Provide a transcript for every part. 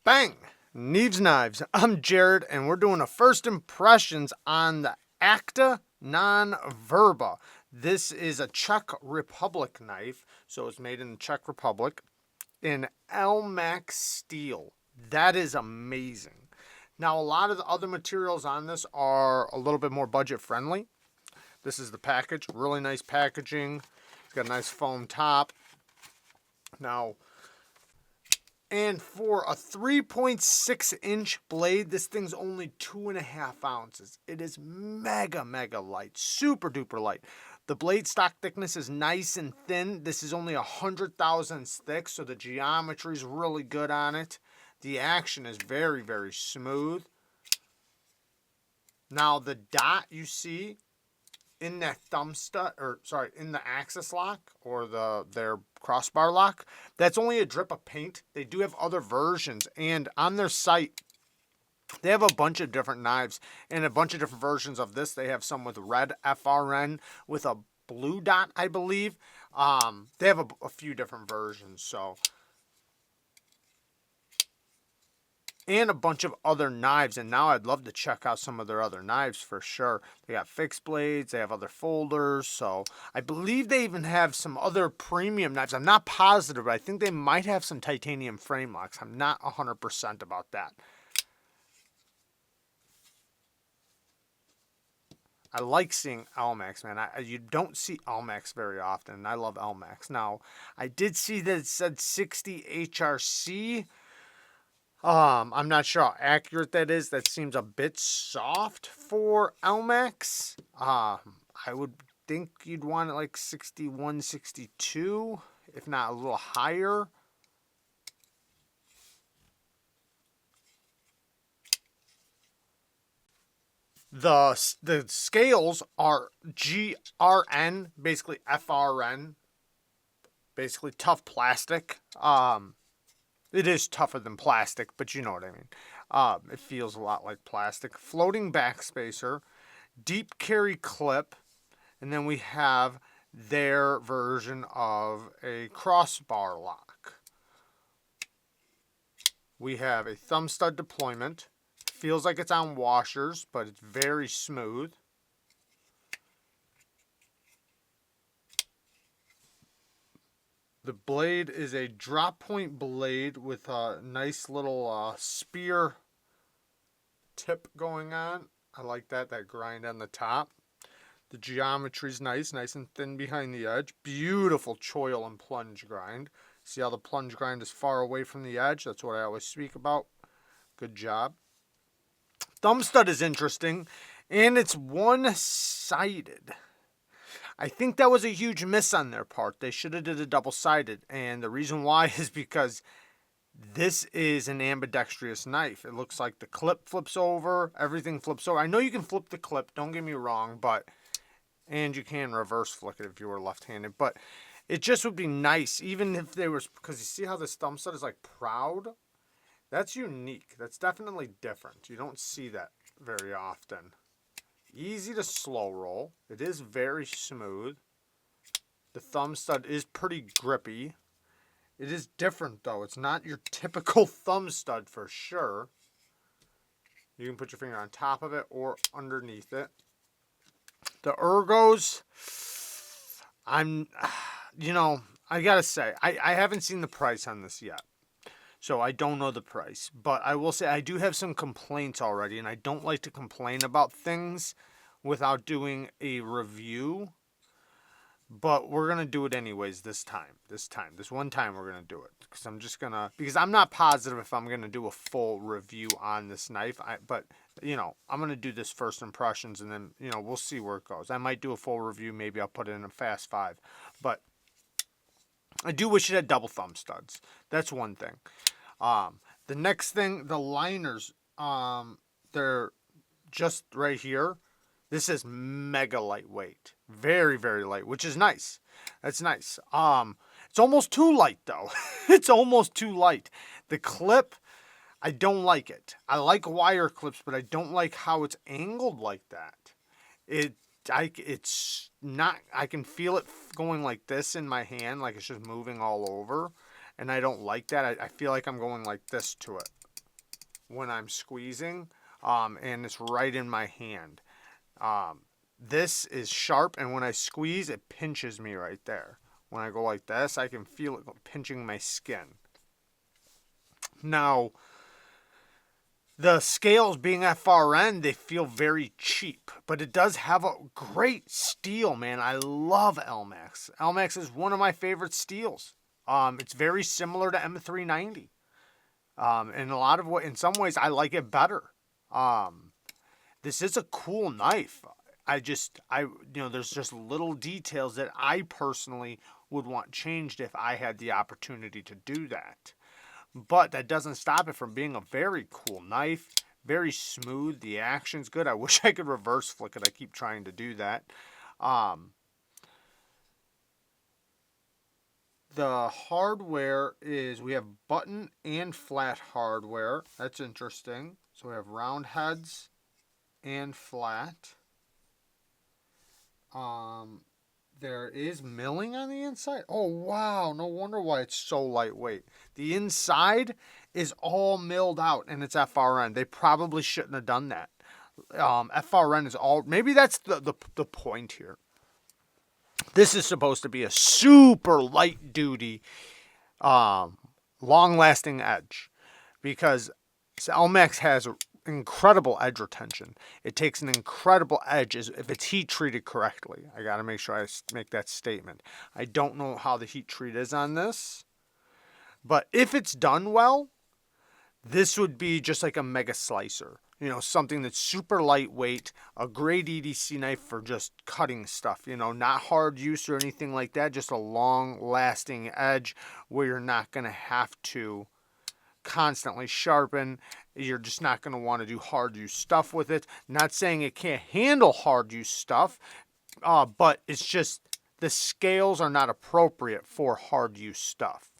Bang! Neeves Knives. I'm Jared, and we're doing a first impressions on the Acta non-Verba. This is a Czech Republic knife, so it's made in the Czech Republic in Elmax steel. That is amazing. Now, a lot of the other materials on this are a little bit more budget friendly. This is the package, really nice packaging. It's got a nice foam top. Now, and for a 3.6 inch blade, this thing's only 2.5 ounces. It is mega light, super duper light. The blade stock thickness is nice and thin. This is only 100 thousandths thick, so the geometry is really good on it. The action is very smooth. Now the dot you see in that thumb stud, or sorry, in the axis lock or their crossbar lock, that's only a drip of paint. They do have other versions, and on their site they have a bunch of different knives and a bunch of different versions of this. They have some with red FRN with a blue dot, I believe. They have a few different versions, so. And a bunch of other knives, and now I'd love to check out some of their other knives for sure. They got fixed blades, they have other folders, so I believe they even have some other premium knives. I'm not positive, but I think they might have some titanium frame locks. I'm not 100% about that. I like seeing Elmax, man. You don't see Elmax very often, and I love Elmax. Now, I did see that it said 60 HRC. I'm not sure how accurate that is. That seems a bit soft for Elmax. I would think you'd want it like 61, 62, if not a little higher. The scales are GRN, basically FRN, basically tough plastic. It is tougher than plastic, but you know what I mean. It feels a lot like plastic. Floating backspacer, deep carry clip, and then we have their version of a crossbar lock. We have a thumb stud deployment. Feels like it's on washers, but it's very smooth. The blade is a drop point blade with a nice little spear tip going on. I like that grind on the top. The geometry's nice and thin behind the edge. Beautiful choil and plunge grind. See how the plunge grind is far away from the edge? That's what I always speak about. Good job. Thumb stud is interesting, and it's one-sided. I think that was a huge miss on their part. They should have did a double-sided, and the reason why is because this is an ambidextrous knife. It looks like the clip flips over, everything flips over. I know you can flip the clip, don't get me wrong, and you can reverse flick it if you were left-handed, but it just would be nice, even if they were, because you see how this thumb stud is like proud? That's unique. That's definitely different. You don't see that very often. Easy to slow roll. It is very smooth. The thumb stud is pretty grippy. It is different though. It's not your typical thumb stud for sure. You can put your finger on top of it or underneath it. The ergos, I gotta say, I haven't seen the price on this yet. So I don't know the price, but I will say I do have some complaints already, and I don't like to complain about things without doing a review, but we're going to do it anyways this one time we're going to do it, because I'm not positive if I'm going to do a full review on this knife, but I'm going to do this first impressions, and then, we'll see where it goes. I might do a full review, maybe I'll put it in a fast 5, but I do wish it had double thumb studs. That's one thing. The next thing, the liners, they're just right here. This is mega lightweight. Very light, which is nice. That's nice. It's almost too light, though. It's almost too light. The clip, I don't like it. I like wire clips, but I don't like how it's angled like that. It's not, I can feel it going like this in my hand, like it's just moving all over, and I don't like that. I feel like I'm going like this to it. when I'm squeezing, and it's right in my hand. This is sharp, and when I squeeze, it pinches me right there. When I go like this, I can feel it pinching my skin. Now, the scales being FRN, they feel very cheap, but it does have a great steel, man. I love Elmax. Elmax is one of my favorite steels. It's very similar to M390. In some ways, I like it better. This is a cool knife. There's just little details that I personally would want changed if I had the opportunity to do that. But that doesn't stop it from being a very cool knife. Very smooth. The action's good. I wish I could reverse flick it. I keep trying to do that. The hardware is, we have button and flat hardware. That's interesting. So we have round heads and flat. There is milling on the inside. Oh, wow. No wonder why it's so lightweight. The inside is all milled out, and it's FRN. They probably shouldn't have done that. FRN is all... Maybe that's the point here. This is supposed to be a super light-duty, long-lasting edge. Because Elmax has incredible edge retention. It takes an incredible edge if it's heat treated correctly. I got to make sure I make that statement. I don't know how the heat treat is on this, but if it's done well, this would be just like a mega slicer. You know, something that's super lightweight, a great EDC knife for just cutting stuff, you know, not hard use or anything like that, just a long lasting edge where you're not going to have to constantly sharpen. You're just not going to want to do hard use stuff with it. Not saying it can't handle hard use stuff, but it's just the scales are not appropriate for hard use stuff.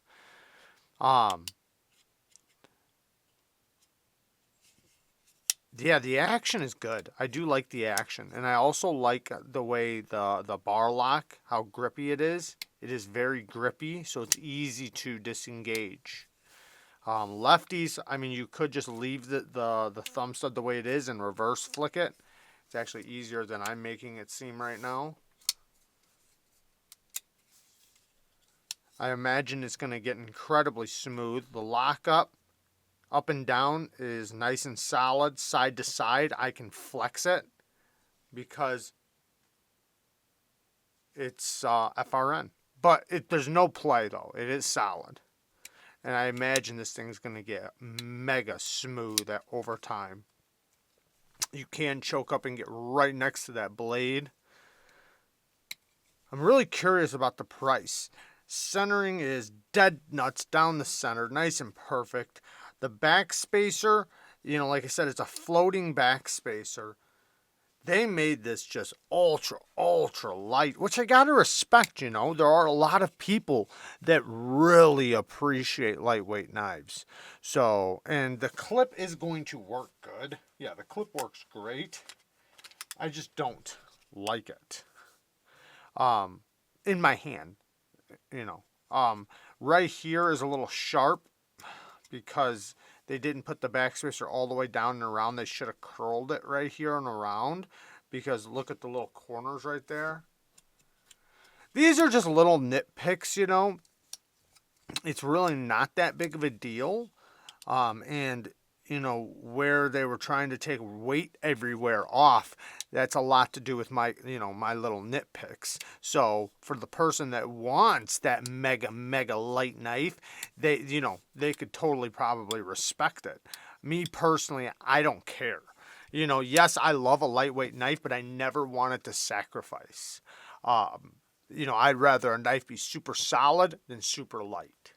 Yeah, the action is good. I do like the action, and I also like the way the bar lock, how grippy it is. It is very grippy, so it's easy to disengage. Lefties, I mean, you could just leave the thumb stud the way it is and reverse flick it. It's actually easier than I'm making it seem right now. I imagine it's going to get incredibly smooth. The lockup, up and down, is nice and solid. Side to side, I can flex it because it's FRN. But there's no play, though. It is solid. And I imagine this thing's going to get mega smooth over time. You can choke up and get right next to that blade. I'm really curious about the price. Centering is dead nuts down the center. Nice and perfect. The back spacer, you know, like I said, it's a floating back spacer. They made this just ultra, ultra light, which I got to respect, you know. There are a lot of people that really appreciate lightweight knives. So, and the clip is going to work good. Yeah, the clip works great. I just don't like it. In my hand, you know. Right here is a little sharp because they didn't put the backspacer all the way down and around. They should have curled it right here and around, because look at the little corners right there. These are just little nitpicks, you know. It's really not that big of a deal. And, you know, where they were trying to take weight everywhere off, that's a lot to do with my, you know, my little nitpicks. So for the person that wants that mega, mega light knife, they, you know, they could totally probably respect it. Me personally, I don't care. You know, yes, I love a lightweight knife, but I never wanted to sacrifice. You know, I'd rather a knife be super solid than super light.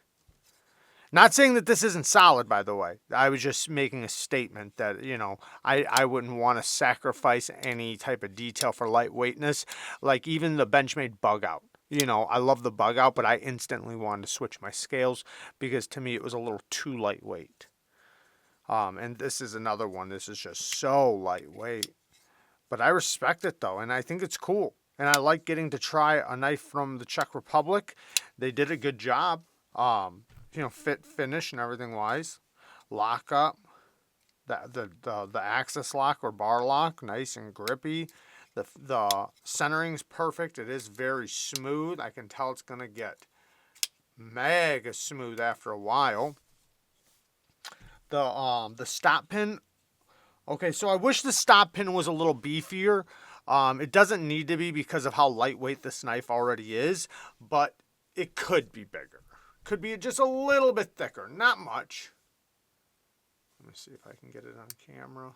Not saying that this isn't solid, by the way. I was just making a statement that, you know, I wouldn't want to sacrifice any type of detail for lightweightness. Like even the Benchmade bug out. You know, I love the bug out, but I instantly wanted to switch my scales because to me it was a little too lightweight. And this is another one. This is just so lightweight. But I respect it, though, and I think it's cool. And I like getting to try a knife from the Czech Republic. They did a good job. You know, fit, finish, and everything wise. Lock up. the axis lock or bar lock, nice and grippy. The centering's perfect. It is very smooth. I can tell it's gonna get mega smooth after a while. The stop pin. Okay, so I wish the stop pin was a little beefier. It doesn't need to be because of how lightweight this knife already is, but it could be bigger. Could be just a little bit thicker, not much. Let me see if I can get it on camera.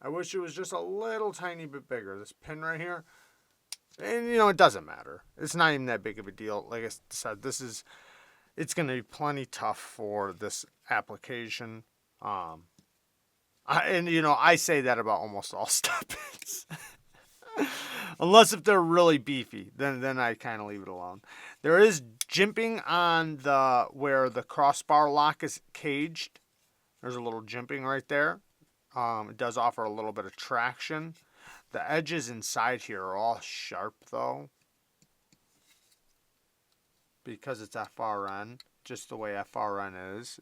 I wish it was just a little tiny bit bigger. This pin right here. And, you know, it doesn't matter. It's not even that big of a deal. Like I said, it's going to be plenty tough for this application. And, you know, I say that about almost all stop pins. Unless if they're really beefy, then I kind of leave it alone. There is jimping on where the crossbar lock is caged. There's a little jimping right there. It does offer a little bit of traction. The edges inside here are all sharp though, because it's FRN, just the way FRN is.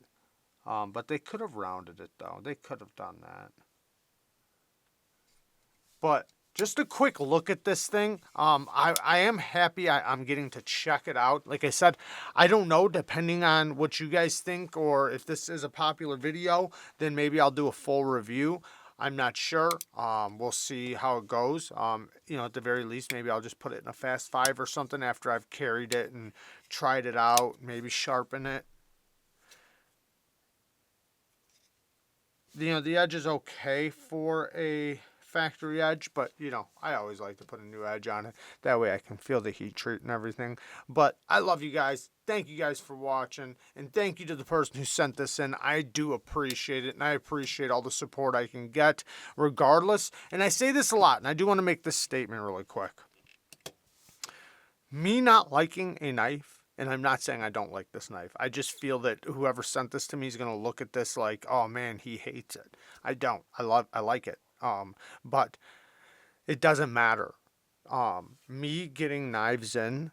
But they could have rounded it though. They could have done that. But just a quick look at this thing. I am happy I'm getting to check it out. Like I said, I don't know, depending on what you guys think, or if this is a popular video, then maybe I'll do a full review. I'm not sure. We'll see how it goes. You know, at the very least, maybe I'll just put it in a Fast 5 or something after I've carried it and tried it out, maybe sharpen it. You know, the edge is okay for a factory edge, but you know, I always like to put a new edge on it. That way I can feel the heat treat and everything. But I love you guys. Thank you guys for watching, and thank you to the person who sent this in. I do appreciate it, and I appreciate all the support I can get regardless. And I say this a lot, and I do want to make this statement really quick. Me not liking a knife, and I'm not saying I don't like this knife, I just feel that whoever sent this to me is going to look at this like, oh man, he hates it. I don't. I like it. But it doesn't matter. Me getting knives in,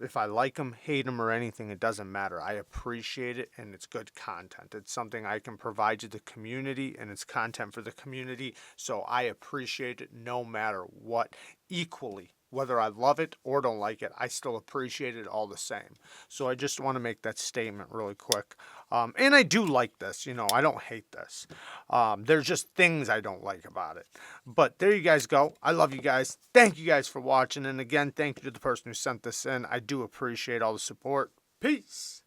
if I like them, hate them, or anything, it doesn't matter. I appreciate it, and it's good content. It's something I can provide to the community, and it's content for the community. So I appreciate it no matter what, equally. Whether I love it or don't like it, I still appreciate it all the same. So I just want to make that statement really quick. And I do like this, you know, I don't hate this. There's just things I don't like about it. But there you guys go. I love you guys. Thank you guys for watching. And again, thank you to the person who sent this in. I do appreciate all the support. Peace.